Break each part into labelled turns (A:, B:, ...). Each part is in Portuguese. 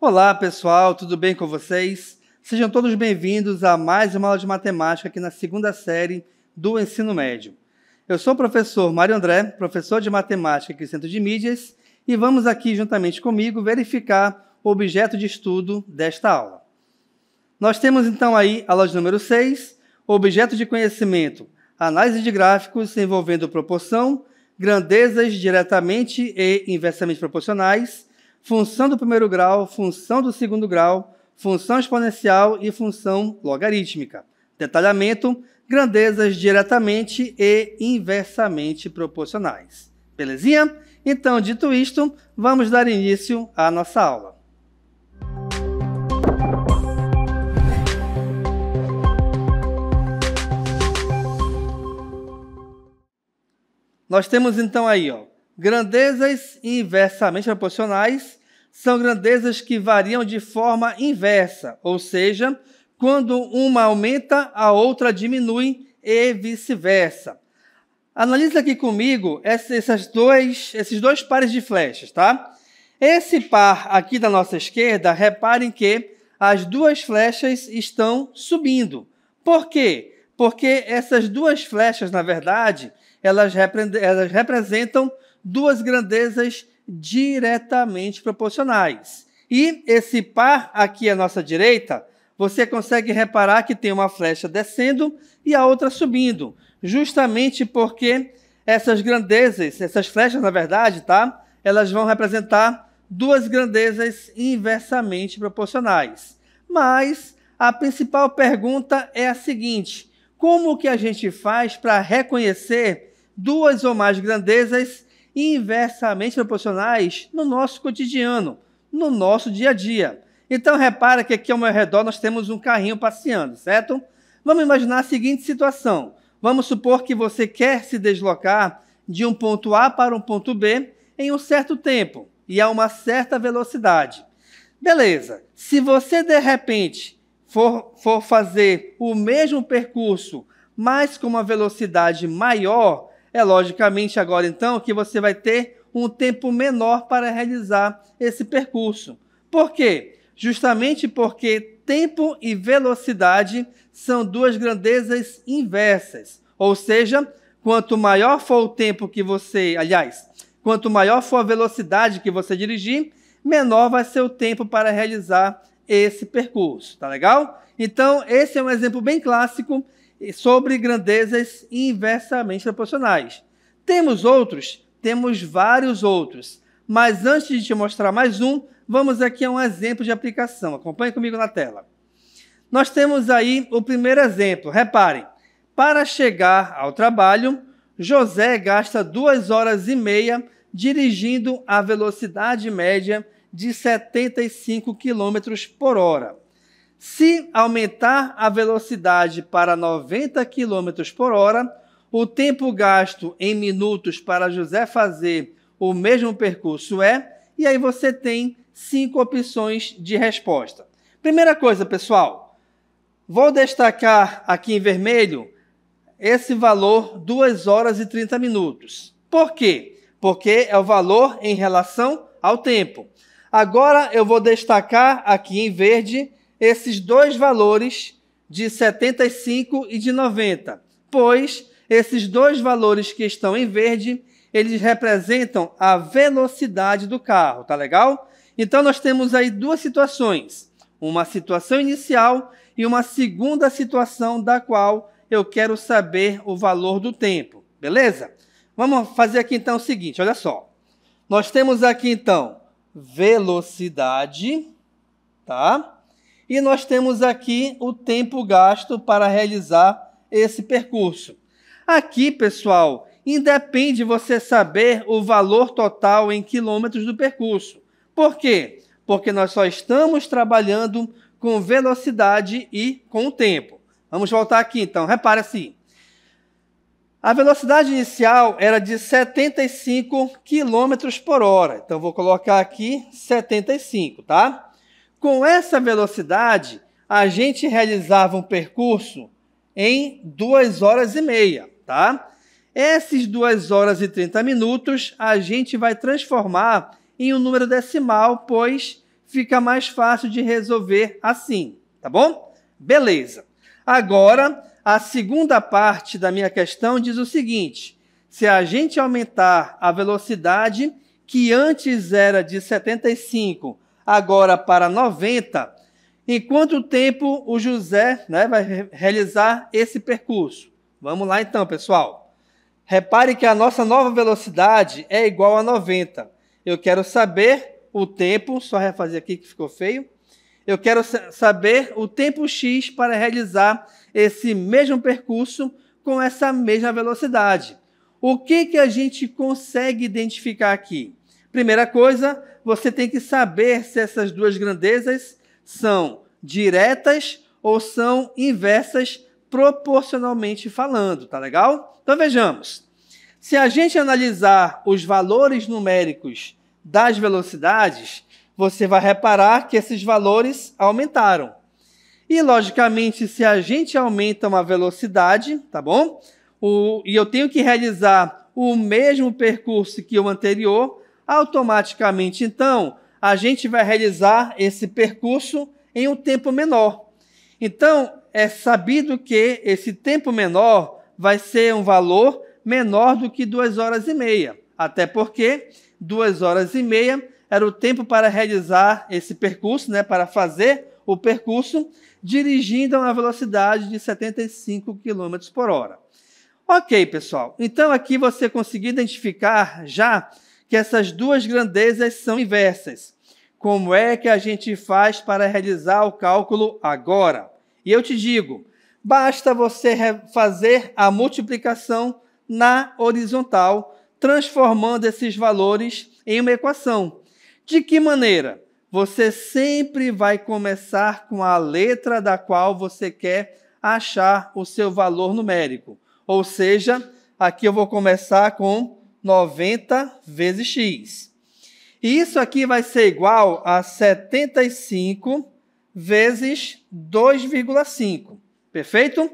A: Olá, pessoal, tudo bem com vocês? Sejam todos bem-vindos a mais uma aula de matemática aqui na segunda série do ensino médio. Eu sou o professor Mário André, professor de matemática aqui no Centro de Mídias, e vamos aqui, juntamente comigo, verificar o objeto de estudo desta aula. Nós temos, então, aí, aula de número 6, objeto de conhecimento, análise de gráficos envolvendo proporção, grandezas diretamente e inversamente proporcionais, função do primeiro grau, função do segundo grau, função exponencial e função logarítmica. Detalhamento, grandezas diretamente e inversamente proporcionais. Belezinha? Então, dito isto, vamos dar início à nossa aula. Nós temos então aí, grandezas inversamente proporcionais são grandezas que variam de forma inversa, ou seja, quando uma aumenta, a outra diminui e vice-versa. Analise aqui comigo esses dois pares de flechas, tá? Esse par aqui da nossa esquerda, reparem que as duas flechas estão subindo. Por quê? Porque essas duas flechas, na verdade, elas representam duas grandezas diretamente proporcionais. E esse par aqui à nossa direita, você consegue reparar que tem uma flecha descendo e a outra subindo, justamente porque essas grandezas, essas flechas, na verdade, tá? Elas vão representar duas grandezas inversamente proporcionais. Mas a principal pergunta é a seguinte: como que a gente faz para reconhecer duas ou mais grandezas inversamente proporcionais no nosso cotidiano, no nosso dia a dia? Então, repara que aqui ao meu redor nós temos um carrinho passeando, certo? Vamos imaginar a seguinte situação. Vamos supor que você quer se deslocar de um ponto A para um ponto B em um certo tempo e a uma certa velocidade. Beleza. Se você, de repente, for fazer o mesmo percurso, mas com uma velocidade maior, é logicamente agora então que você vai ter um tempo menor para realizar esse percurso. Por quê? Justamente porque tempo e velocidade são duas grandezas inversas. Ou seja, quanto maior for o tempo que você... quanto maior for a velocidade que você dirigir, menor vai ser o tempo para realizar esse percurso. Tá legal? Então, esse é um exemplo bem clássico sobre grandezas inversamente proporcionais. Temos outros? Temos vários outros. Mas antes de te mostrar mais um, vamos aqui a um exemplo de aplicação. Acompanhe comigo na tela. Nós temos aí o primeiro exemplo. Reparem, para chegar ao trabalho, José gasta 2 horas e meia dirigindo a velocidade média de 75 km por hora. Se aumentar a velocidade para 90 km por hora, o tempo gasto em minutos para José fazer o mesmo percurso e aí você tem 5 opções de resposta. Primeira coisa, pessoal, vou destacar aqui em vermelho esse valor 2 horas e 30 minutos. Por quê? Porque é o valor em relação ao tempo. Agora eu vou destacar aqui em verde esses dois valores de 75 e de 90, pois esses dois valores que estão em verde, eles representam a velocidade do carro, tá legal? Então nós temos aí duas situações, uma situação inicial e uma segunda situação da qual eu quero saber o valor do tempo, beleza? Vamos fazer aqui então o seguinte, olha só. Nós temos aqui então velocidade, tá? E nós temos aqui o tempo gasto para realizar esse percurso. Aqui, pessoal, independe você saber o valor total em quilômetros do percurso. Por quê? Porque nós só estamos trabalhando com velocidade e com o tempo. Vamos voltar aqui, então. Repare assim. A velocidade inicial era de 75 km por hora. Então, vou colocar aqui 75, tá? Com essa velocidade, a gente realizava um percurso em 2 horas e meia, tá? Esses 2 horas e 30 minutos, a gente vai transformar em um número decimal, pois fica mais fácil de resolver assim, tá bom? Beleza. Agora, a segunda parte da minha questão diz o seguinte: se a gente aumentar a velocidade, que antes era de 75, agora para 90, em quanto tempo o José, vai realizar esse percurso? Vamos lá então, pessoal. Repare que a nossa nova velocidade é igual a 90. Eu quero saber o tempo, só refazer aqui que ficou feio. Eu quero saber o tempo x para realizar esse mesmo percurso com essa mesma velocidade. O que a gente consegue identificar aqui? Primeira coisa, você tem que saber se essas duas grandezas são diretas ou são inversas proporcionalmente falando, tá legal? Então vejamos. Se a gente analisar os valores numéricos das velocidades, você vai reparar que esses valores aumentaram. E, logicamente, se a gente aumenta uma velocidade, tá bom? E eu tenho que realizar o mesmo percurso que o anterior, automaticamente, então, a gente vai realizar esse percurso em um tempo menor. Então, é sabido que esse tempo menor vai ser um valor menor do que 2 horas e meia. Até porque 2 horas e meia era o tempo para realizar esse percurso, para fazer o percurso, dirigindo a uma velocidade de 75 km por hora. Ok, pessoal. Então, aqui você conseguiu identificar já que essas duas grandezas são inversas. Como é que a gente faz para realizar o cálculo agora? E eu te digo, basta você fazer a multiplicação na horizontal, transformando esses valores em uma equação. De que maneira? Você sempre vai começar com a letra da qual você quer achar o seu valor numérico. Ou seja, aqui eu vou começar com 90 vezes x. E isso aqui vai ser igual a 75 vezes 2,5. Perfeito?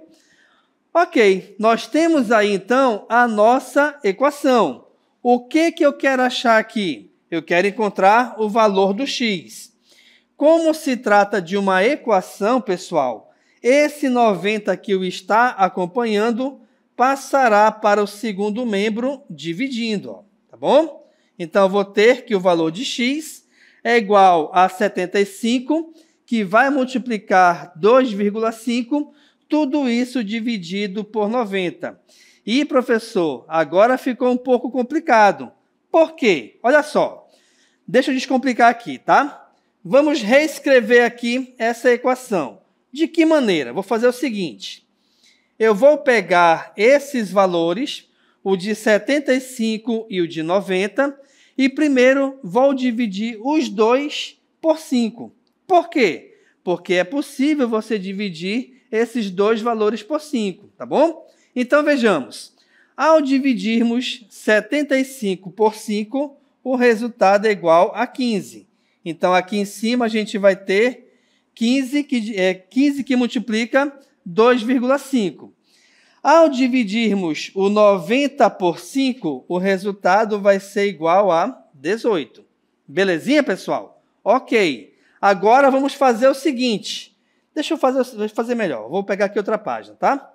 A: Ok, nós temos aí então a nossa equação. O que eu quero achar aqui? Eu quero encontrar o valor do x. Como se trata de uma equação, pessoal, esse 90 que o está acompanhando passará para o segundo membro dividindo, tá bom? Então, eu vou ter que o valor de x é igual a 75, que vai multiplicar 2,5, tudo isso dividido por 90. E, professor, agora ficou um pouco complicado. Por quê? Olha só, deixa eu descomplicar aqui, tá? Vamos reescrever aqui essa equação. De que maneira? Vou fazer o seguinte. Eu vou pegar esses valores, o de 75 e o de 90, e primeiro vou dividir os dois por 5. Por quê? Porque é possível você dividir esses dois valores por 5, tá bom? Então, vejamos. Ao dividirmos 75 por 5, o resultado é igual a 15. Então, aqui em cima, a gente vai ter 15 que multiplica 2,5. Ao dividirmos o 90 por 5, o resultado vai ser igual a 18. Belezinha, pessoal? Ok. Agora, vamos fazer o seguinte. Deixa eu fazer melhor. Vou pegar aqui outra página, tá?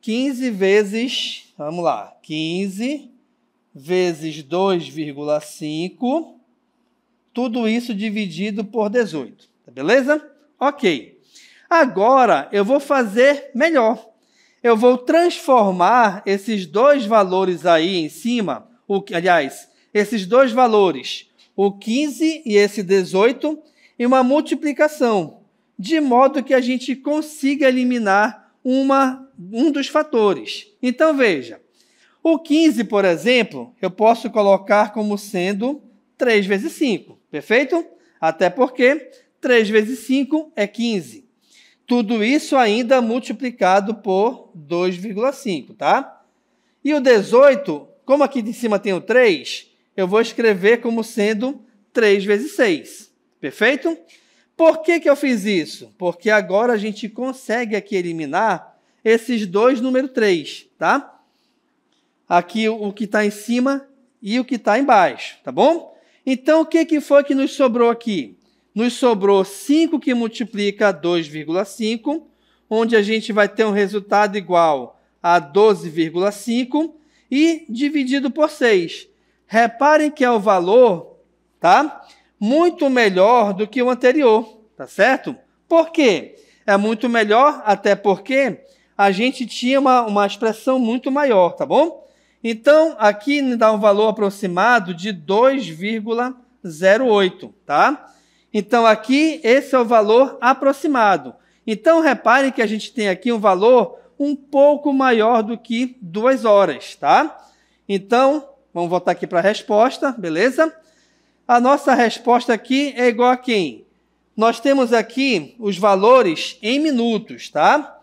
A: 15 vezes, vamos lá, 15 vezes 2,5, tudo isso dividido por 18, beleza? Ok. Agora, eu vou fazer melhor. Eu vou transformar esses dois valores aí em cima, esses dois valores, o 15 e esse 18, em uma multiplicação, de modo que a gente consiga eliminar um dos fatores. Então, veja, o 15, por exemplo, eu posso colocar como sendo 3 vezes 5, perfeito? Até porque 3 vezes 5 é 15. Tudo isso ainda multiplicado por 2,5, tá? E o 18, como aqui de cima tem o 3, eu vou escrever como sendo 3 vezes 6, perfeito? Por que eu fiz isso? Porque agora a gente consegue aqui eliminar esses dois número 3, tá? Aqui o que está em cima e o que está embaixo, tá bom? Então, o que foi que nos sobrou aqui? nos sobrou 5 que multiplica 2,5, onde a gente vai ter um resultado igual a 12,5 e dividido por 6. Reparem que é o valor, tá? Muito melhor do que o anterior, tá certo? Por quê? É muito melhor, até porque a gente tinha uma expressão muito maior, tá bom? Então, aqui me dá um valor aproximado de 2,08, tá? Então, aqui, esse é o valor aproximado. Então, reparem que a gente tem aqui um valor um pouco maior do que 2 horas, tá? Então, vamos voltar aqui para a resposta, beleza? A nossa resposta aqui é igual a quem? Nós temos aqui os valores em minutos, tá?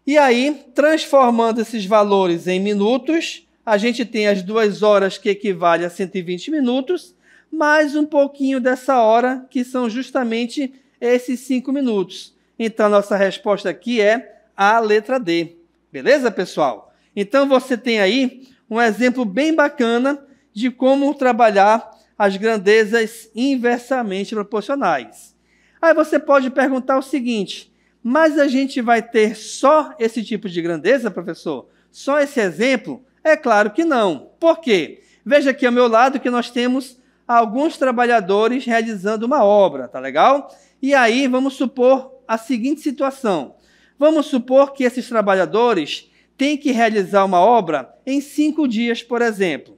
A: E aí, transformando esses valores em minutos, a gente tem as 2 horas que equivale a 120 minutos, mais um pouquinho dessa hora, que são justamente esses 5 minutos. Então, a nossa resposta aqui é a letra D. Beleza, pessoal? Então, você tem aí um exemplo bem bacana de como trabalhar as grandezas inversamente proporcionais. Aí você pode perguntar o seguinte, mas a gente vai ter só esse tipo de grandeza, professor? Só esse exemplo? É claro que não. Por quê? Veja aqui ao meu lado que nós temos alguns trabalhadores realizando uma obra, tá legal? E aí vamos supor a seguinte situação. Vamos supor que esses trabalhadores têm que realizar uma obra em 5 dias, por exemplo.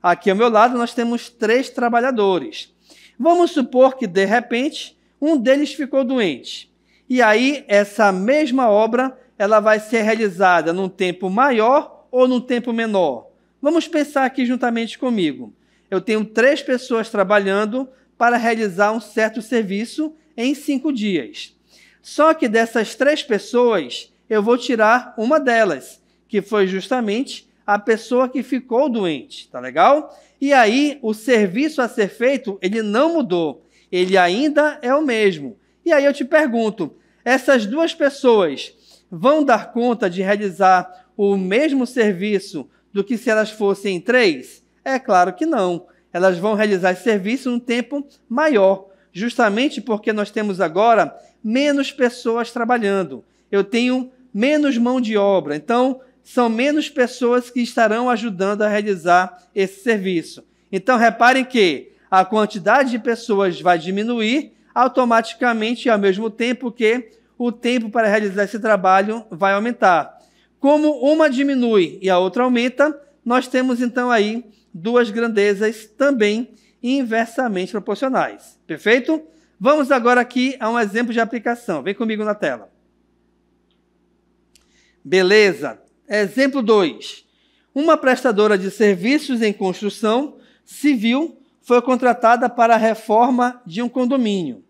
A: Aqui ao meu lado nós temos 3 trabalhadores. Vamos supor que, de repente, um deles ficou doente. E aí, essa mesma obra ela vai ser realizada num tempo maior ou num tempo menor? Vamos pensar aqui juntamente comigo. Eu tenho 3 pessoas trabalhando para realizar um certo serviço em 5 dias. Só que dessas 3 pessoas, eu vou tirar uma delas, que foi justamente a pessoa que ficou doente, tá legal? E aí, o serviço a ser feito, ele não mudou, ele ainda é o mesmo. E aí eu te pergunto, essas 2 pessoas vão dar conta de realizar o mesmo serviço do que se elas fossem 3? É claro que não. Elas vão realizar esse serviço num tempo maior, justamente porque nós temos agora menos pessoas trabalhando. Eu tenho menos mão de obra, então são menos pessoas que estarão ajudando a realizar esse serviço. Então, reparem que a quantidade de pessoas vai diminuir automaticamente, ao mesmo tempo que o tempo para realizar esse trabalho vai aumentar. Como uma diminui e a outra aumenta, nós temos então aí 2 grandezas também inversamente proporcionais. Perfeito? Vamos agora aqui a um exemplo de aplicação. Vem comigo na tela. Beleza. Exemplo 2. Uma prestadora de serviços em construção civil foi contratada para a reforma de um condomínio.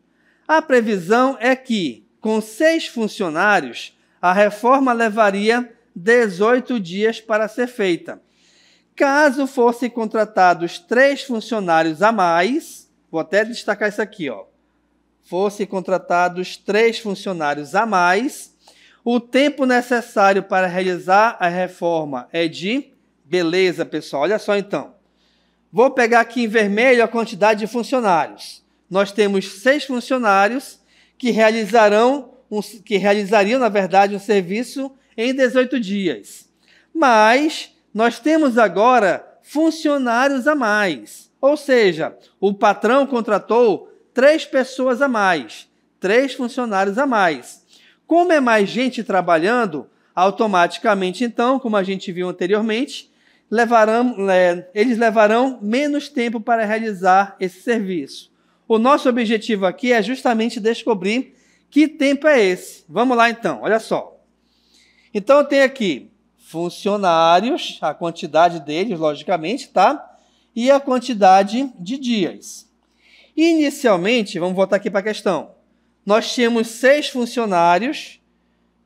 A: A previsão é que, com 6 funcionários, a reforma levaria 18 dias para ser feita. Caso fossem contratados 3 funcionários a mais, vou até destacar isso aqui, ó. Fossem contratados 3 funcionários a mais, o tempo necessário para realizar a reforma é de... Beleza, pessoal, olha só então. Vou pegar aqui em vermelho a quantidade de funcionários. Nós temos 6 funcionários que realizariam, na verdade, um serviço em 18 dias. Mas nós temos agora funcionários a mais. Ou seja, o patrão contratou 3 pessoas a mais, 3 funcionários a mais. Como é mais gente trabalhando, automaticamente, então, como a gente viu anteriormente, eles levarão menos tempo para realizar esse serviço. O nosso objetivo aqui é justamente descobrir que tempo é esse. Vamos lá, então, olha só. Então, eu tenho aqui funcionários, a quantidade deles, logicamente, tá? E a quantidade de dias. Inicialmente, vamos voltar aqui para a questão. Nós tínhamos 6 funcionários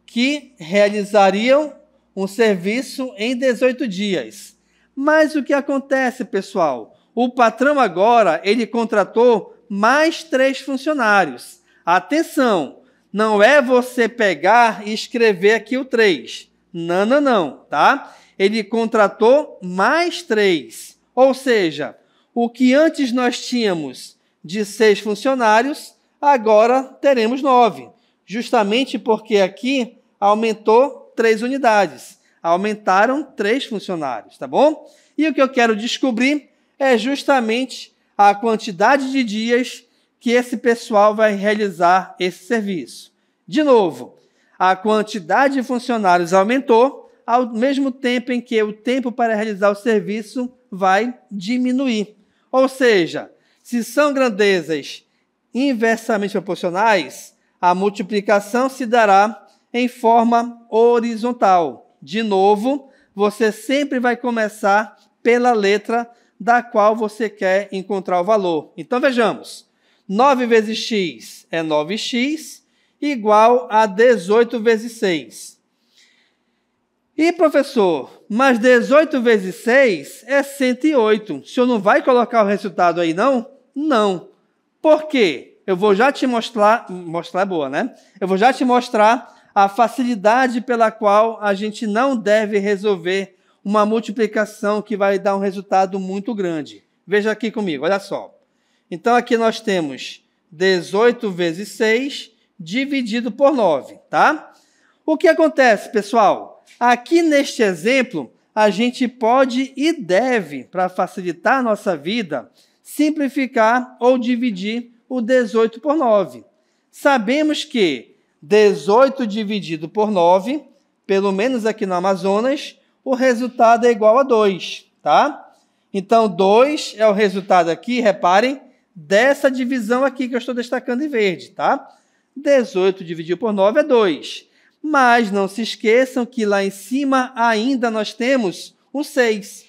A: que realizariam um serviço em 18 dias. Mas o que acontece, pessoal? O patrão agora, ele contratou mais 3 funcionários. Atenção, não é você pegar e escrever aqui o 3. Não, não, não, tá? Ele contratou mais 3. Ou seja, o que antes nós tínhamos de 6 funcionários, agora teremos 9, justamente porque aqui aumentou 3 unidades, aumentaram 3 funcionários, tá bom? E o que eu quero descobrir é justamente a quantidade de dias que esse pessoal vai realizar esse serviço. De novo, a quantidade de funcionários aumentou, ao mesmo tempo em que o tempo para realizar o serviço vai diminuir. Ou seja, se são grandezas inversamente proporcionais, a multiplicação se dará em forma horizontal. De novo, você sempre vai começar pela letra da qual você quer encontrar o valor. Então, vejamos. 9 vezes x é 9x, igual a 18 vezes 6. E, professor, mas 18 vezes 6 é 108. O senhor não vai colocar o resultado aí, não? Não. Por quê? Eu vou já te mostrar é boa, né? Eu vou já te mostrar a facilidade pela qual a gente não deve resolver uma multiplicação que vai dar um resultado muito grande. Veja aqui comigo, olha só. Então, aqui nós temos 18 vezes 6 dividido por 9, tá? O que acontece, pessoal? Aqui neste exemplo, a gente pode e deve, para facilitar a nossa vida, simplificar ou dividir o 18 por 9. Sabemos que 18 dividido por 9, pelo menos aqui no Amazonas, o resultado é igual a 2, tá? Então, 2 é o resultado aqui, reparem, dessa divisão aqui que eu estou destacando em verde, tá? 18 dividido por 9 é 2. Mas não se esqueçam que lá em cima ainda nós temos o 6.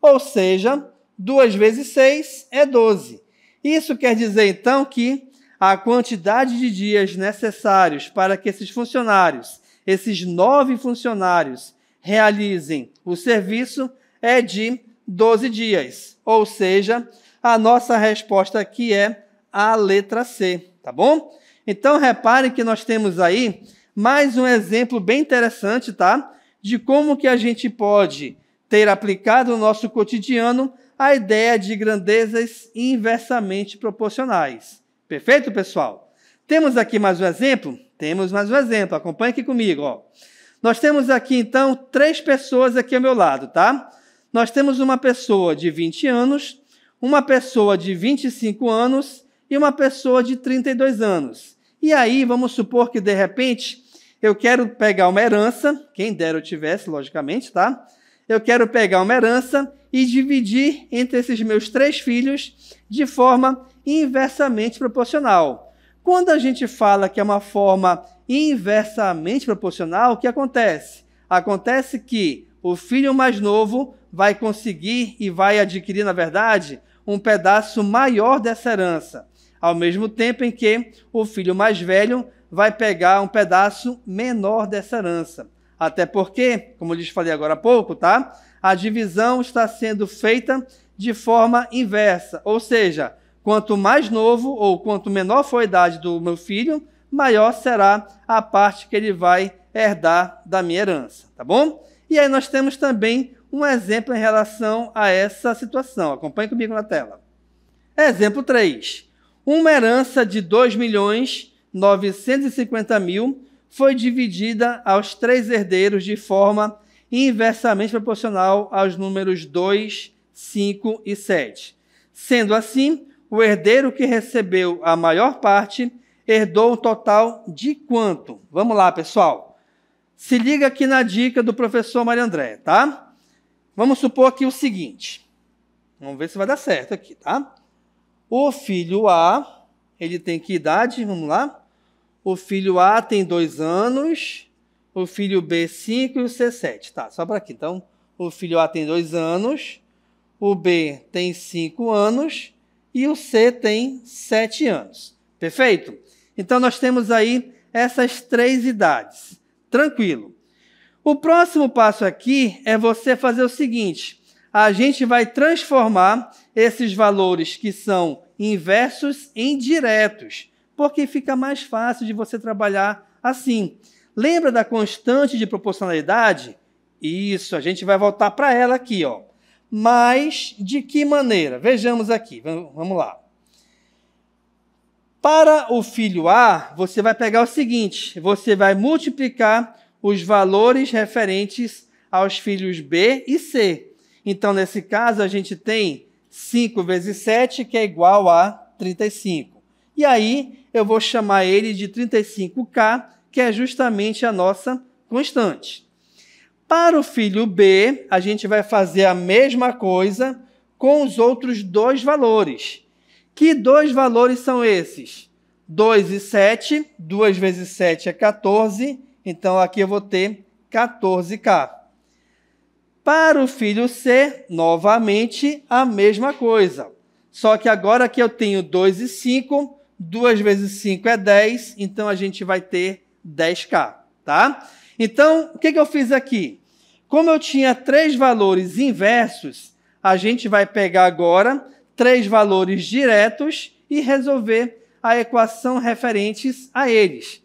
A: Ou seja, 2 vezes 6 é 12. Isso quer dizer, então, que a quantidade de dias necessários para que esses funcionários, esses 9 funcionários, realizem o serviço é de 12 dias. Ou seja, a nossa resposta aqui é a letra C, tá bom? Então, reparem que nós temos aí mais um exemplo bem interessante, tá? De como que a gente pode ter aplicado no nosso cotidiano a ideia de grandezas inversamente proporcionais. Perfeito, pessoal? Temos aqui mais um exemplo? Temos mais um exemplo. Acompanhe aqui comigo, ó. Nós temos aqui, então, 3 pessoas aqui ao meu lado, tá? Nós temos uma pessoa de 20 anos, uma pessoa de 25 anos e uma pessoa de 32 anos. E aí, vamos supor que, de repente, eu quero pegar uma herança, quem dera eu tivesse, logicamente, tá? Eu quero pegar uma herança e dividir entre esses meus 3 filhos de forma inversamente proporcional. Quando a gente fala que é uma forma inversamente proporcional, o que acontece? Acontece que o filho mais novo vai conseguir e vai adquirir, na verdade, um pedaço maior dessa herança, ao mesmo tempo em que o filho mais velho vai pegar um pedaço menor dessa herança. Até porque, como eu lhes falei agora há pouco, tá? A divisão está sendo feita de forma inversa, ou seja, quanto mais novo ou quanto menor for a idade do meu filho, maior será a parte que ele vai herdar da minha herança, tá bom? E aí nós temos também um exemplo em relação a essa situação. Acompanhe comigo na tela. Exemplo 3. Uma herança de 2.950.000 foi dividida aos 3 herdeiros de forma inversamente proporcional aos números 2, 5 e 7. Sendo assim, o herdeiro que recebeu a maior parte herdou um total de quanto? Vamos lá, pessoal. Se liga aqui na dica do professor Mário André, tá? Vamos supor aqui o seguinte. Vamos ver se vai dar certo aqui, tá? O filho A, ele tem que idade? Vamos lá. O filho A tem 2 anos, o filho B 5 e o C 7. Tá, só para aqui. Então, o filho A tem 2 anos, o B tem 5 anos e o C tem 7 anos. Perfeito? Então, nós temos aí essas 3 idades. Tranquilo. O próximo passo aqui é você fazer o seguinte. A gente vai transformar esses valores que são inversos em diretos, porque fica mais fácil de você trabalhar assim. Lembra da constante de proporcionalidade? Isso, a gente vai voltar para ela aqui, ó. Mas de que maneira? Vejamos aqui, vamos lá. Para o filho A, você vai pegar o seguinte, você vai multiplicar os valores referentes aos filhos B e C. Então, nesse caso, a gente tem 5 vezes 7, que é igual a 35. E aí, eu vou chamar ele de 35K, que é justamente a nossa constante. Para o filho B, a gente vai fazer a mesma coisa com os outros dois valores. Que dois valores são esses? 2 e 7, 2 vezes 7 é 14, então aqui eu vou ter 14K. Para o filho C, novamente a mesma coisa. Só que agora que eu tenho 2 e 5, 2 vezes 5 é 10, então a gente vai ter 10K, tá? Então, o que eu fiz aqui? Como eu tinha 3 valores inversos, a gente vai pegar agora 3 valores diretos e resolver a equação referentes a eles.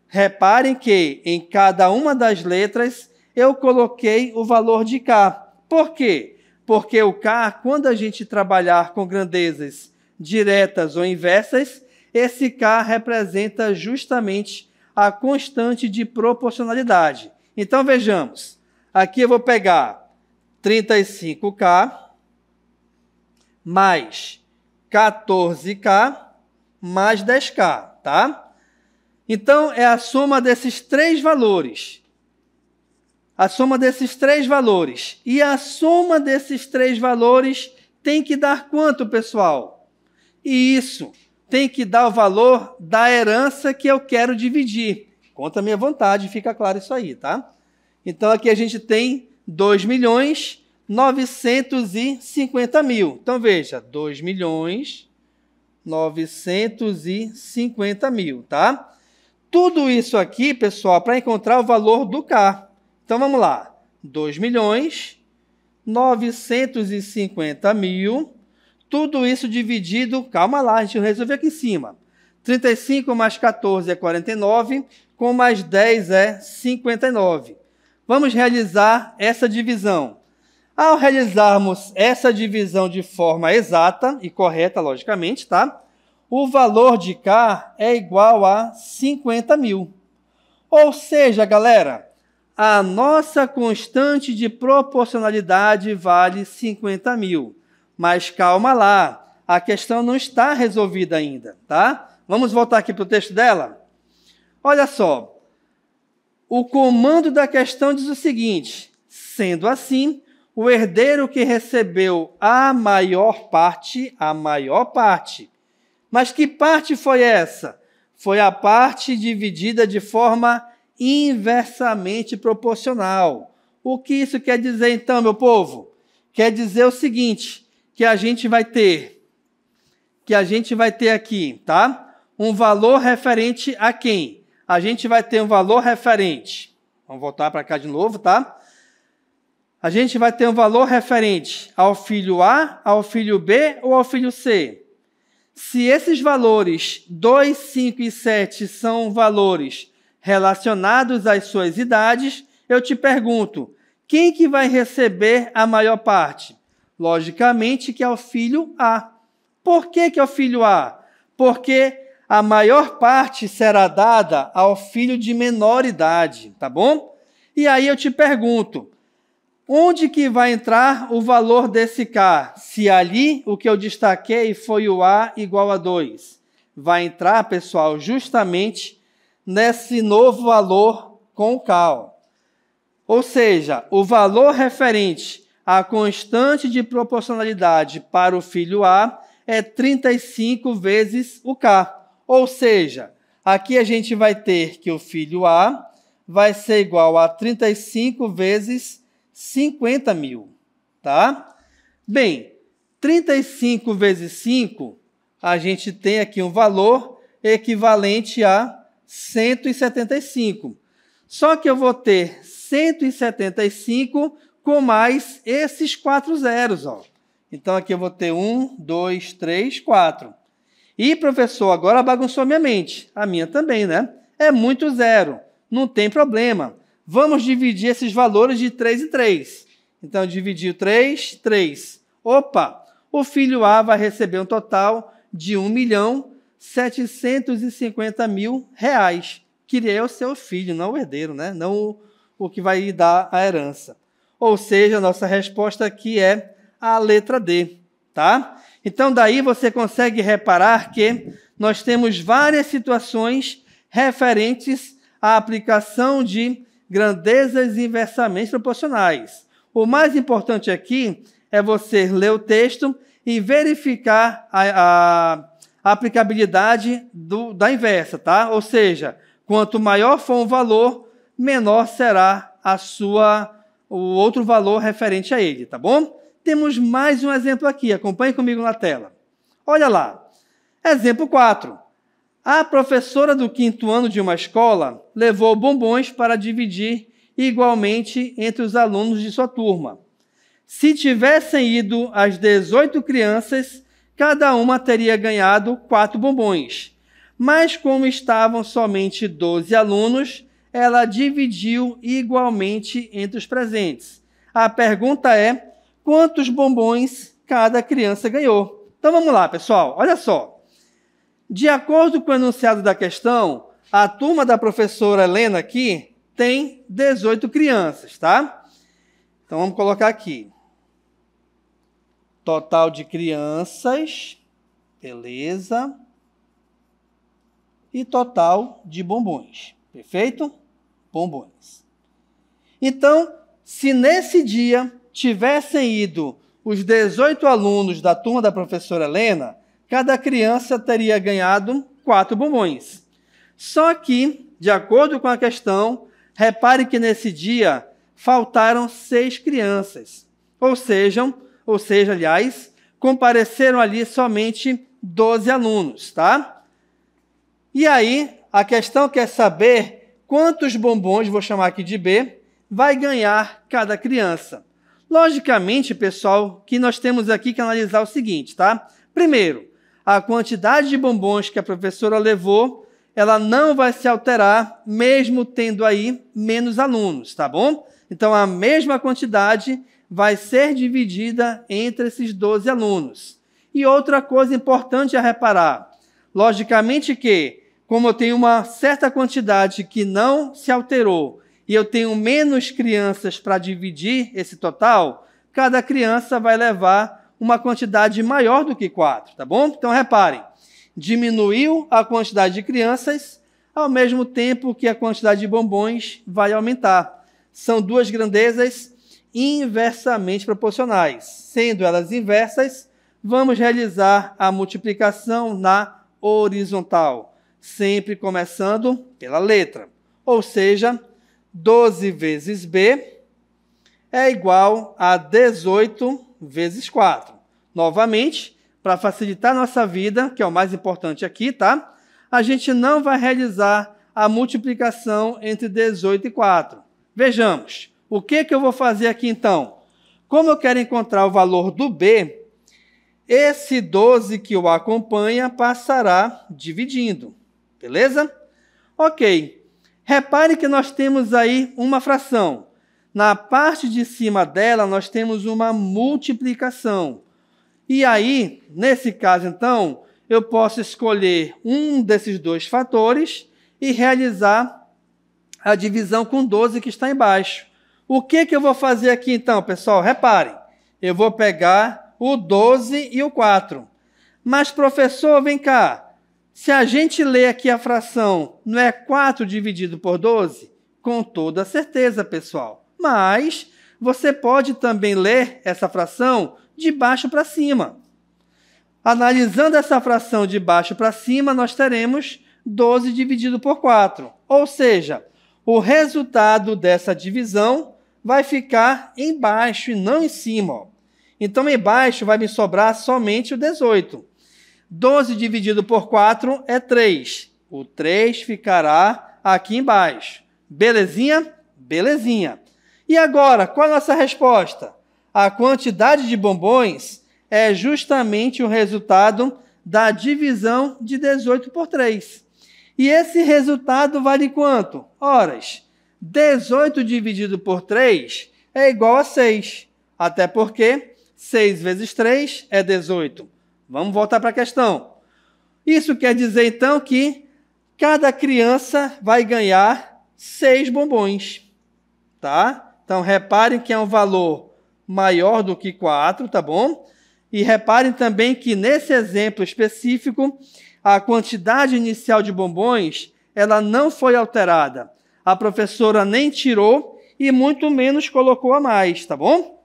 A: Reparem que em cada uma das letras eu coloquei o valor de K. Por quê? Porque o K, quando a gente trabalhar com grandezas diretas ou inversas, esse K representa justamente a constante de proporcionalidade. Então, vejamos. Aqui eu vou pegar 35K mais 14K mais 10K, tá? Então, é a soma desses 3 valores. A soma desses 3 valores. E a soma desses 3 valores tem que dar quanto, pessoal? E isso tem que dar o valor da herança que eu quero dividir. Conta a minha vontade, fica claro isso aí, tá? Então, aqui a gente tem 2.950.000. Então, veja, 2.950.000, tá? Tudo isso aqui, pessoal, para encontrar o valor do K. Então, vamos lá. 2.950.000. Tudo isso dividido, calma lá, a gente resolveu aqui em cima. 35 mais 14 é 49, com mais 10 é 59. Vamos realizar essa divisão. Ao realizarmos essa divisão de forma exata e correta, logicamente, tá? O valor de K é igual a 50.000. Ou seja, galera, a nossa constante de proporcionalidade vale 50.000. Mas calma lá, a questão não está resolvida ainda, tá? Vamos voltar aqui para o texto dela? Olha só, o comando da questão diz o seguinte: sendo assim, o herdeiro que recebeu a maior parte, mas que parte foi essa? Foi a parte dividida de forma inversamente proporcional. O que isso quer dizer então, meu povo? Quer dizer o seguinte, que a gente vai ter aqui, tá? Um valor referente a quem? A gente vai ter um valor referente. Vamos voltar para cá de novo, tá? A gente vai ter um valor referente ao filho A, ao filho B ou ao filho C. Se esses valores 2, 5 e 7 são valores relacionados às suas idades, eu te pergunto, quem que vai receber a maior parte? Logicamente que é o filho A. Por que é o filho A? Porque a maior parte será dada ao filho de menor idade, tá bom? E aí eu te pergunto, onde que vai entrar o valor desse K? Se ali o que eu destaquei foi o A igual a 2. Vai entrar, pessoal, justamente nesse novo valor com o K. Ou seja, o valor referente à constante de proporcionalidade para o filho A é 35 vezes o K. Ou seja, aqui a gente vai ter que o filho A vai ser igual a 35 vezes 50.000, tá? Bem, 35 vezes 5, a gente tem aqui um valor equivalente a 175. Só que eu vou ter 175 com mais esses 4 zeros, ó. Então, aqui eu vou ter 1, 2, 3, 4. E, professor, agora bagunçou minha mente. A minha também, né? É muito zero. Não tem problema. Vamos dividir esses valores de 3 em 3. Então, dividir 3, 3. Opa! O filho A vai receber um total de 1.100.000 750 mil reais. Queria o seu filho, não o herdeiro, né? Não o que vai lhe dar a herança. Ou seja, a nossa resposta aqui é a letra D, tá? Então, daí você consegue reparar que nós temos várias situações referentes à aplicação de grandezas inversamente proporcionais. O mais importante aqui é você ler o texto e verificar a aplicabilidade da inversa, tá? Ou seja, quanto maior for um valor, menor será o outro valor referente a ele, tá bom? Temos mais um exemplo aqui, acompanhe comigo na tela. Olha lá, exemplo 4. A professora do 5º ano de uma escola levou bombons para dividir igualmente entre os alunos de sua turma. Se tivessem ido as 18 crianças, cada uma teria ganhado 4 bombons. Mas como estavam somente 12 alunos, ela dividiu igualmente entre os presentes. A pergunta é, quantos bombons cada criança ganhou? Então vamos lá, pessoal, olha só. De acordo com o enunciado da questão, a turma da professora Helena aqui tem 18 crianças, tá? Então vamos colocar aqui. Total de crianças, beleza. E total de bombons, perfeito? Bombons. Então, se nesse dia tivessem ido os 18 alunos da turma da professora Helena, cada criança teria ganhado 4 bombons. Só que, de acordo com a questão, repare que nesse dia faltaram 6 crianças. Ou seja, aliás, compareceram ali somente 12 alunos, tá? E aí, a questão quer saber quantos bombons, vou chamar aqui de B, vai ganhar cada criança. Logicamente, pessoal, que nós temos aqui que analisar o seguinte, tá? Primeiro, a quantidade de bombons que a professora levou, ela não vai se alterar, mesmo tendo aí menos alunos, tá bom? Então, a mesma quantidade vai ser dividida entre esses 12 alunos. E outra coisa importante a reparar, logicamente que, como eu tenho uma certa quantidade que não se alterou e eu tenho menos crianças para dividir esse total, cada criança vai levar uma quantidade maior do que 4, tá bom? Então, reparem, diminuiu a quantidade de crianças, ao mesmo tempo que a quantidade de bombons vai aumentar. São duas grandezas inversamente proporcionais. Sendo elas inversas, vamos realizar a multiplicação na horizontal, sempre começando pela letra. Ou seja, 12 vezes B é igual a 18 vezes 4. Novamente, para facilitar nossa vida, que é o mais importante aqui, tá? A gente não vai realizar a multiplicação entre 18 e 4. Vejamos, o que eu vou fazer aqui então? Como eu quero encontrar o valor do B, esse 12 que o acompanha passará dividindo, beleza? Ok, repare que nós temos aí uma fração. Na parte de cima dela, nós temos uma multiplicação. E aí, nesse caso, então, eu posso escolher um desses dois fatores e realizar a divisão com 12 que está embaixo. O que eu vou fazer aqui, então, pessoal? Reparem, eu vou pegar o 12 e o 4. Mas, professor, vem cá. Se a gente ler aqui a fração, não é 4 dividido por 12? Com toda certeza, pessoal. Mas você pode também ler essa fração de baixo para cima. Analisando essa fração de baixo para cima, nós teremos 12 dividido por 4. Ou seja, o resultado dessa divisão vai ficar embaixo e não em cima. Então, embaixo vai me sobrar somente o 18. 12 dividido por 4 é 3. O 3 ficará aqui embaixo. Belezinha? Belezinha. E agora, qual a nossa resposta? A quantidade de bombons é justamente o resultado da divisão de 18 por 3. E esse resultado vale quanto? Horas. 18 dividido por 3 é igual a 6. Até porque 6 vezes 3 é 18. Vamos voltar para a questão. Isso quer dizer, então, que cada criança vai ganhar 6 bombons, tá? Então, reparem que é um valor maior do que 4, tá bom? E reparem também que, nesse exemplo específico, a quantidade inicial de bombons, ela não foi alterada. A professora nem tirou e muito menos colocou a mais, tá bom?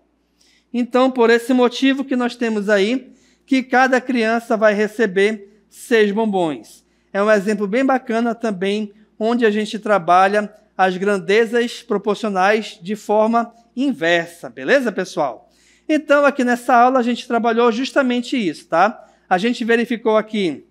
A: Então, por esse motivo que nós temos aí, que cada criança vai receber 6 bombons. É um exemplo bem bacana também, onde a gente trabalha as grandezas proporcionais de forma inversa, beleza, pessoal? Então, aqui nessa aula, a gente trabalhou justamente isso, tá? A gente verificou aqui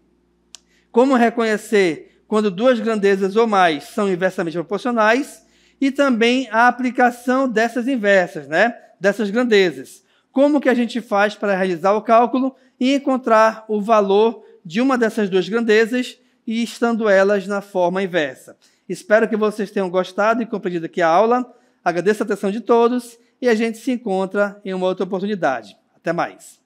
A: como reconhecer quando 2 grandezas ou mais são inversamente proporcionais e também a aplicação dessas inversas, né? Dessas grandezas. Como que a gente faz para realizar o cálculo e encontrar o valor de uma dessas 2 grandezas e estando elas na forma inversa. Espero que vocês tenham gostado e compreendido aqui a aula. Agradeço a atenção de todos e a gente se encontra em uma outra oportunidade. Até mais.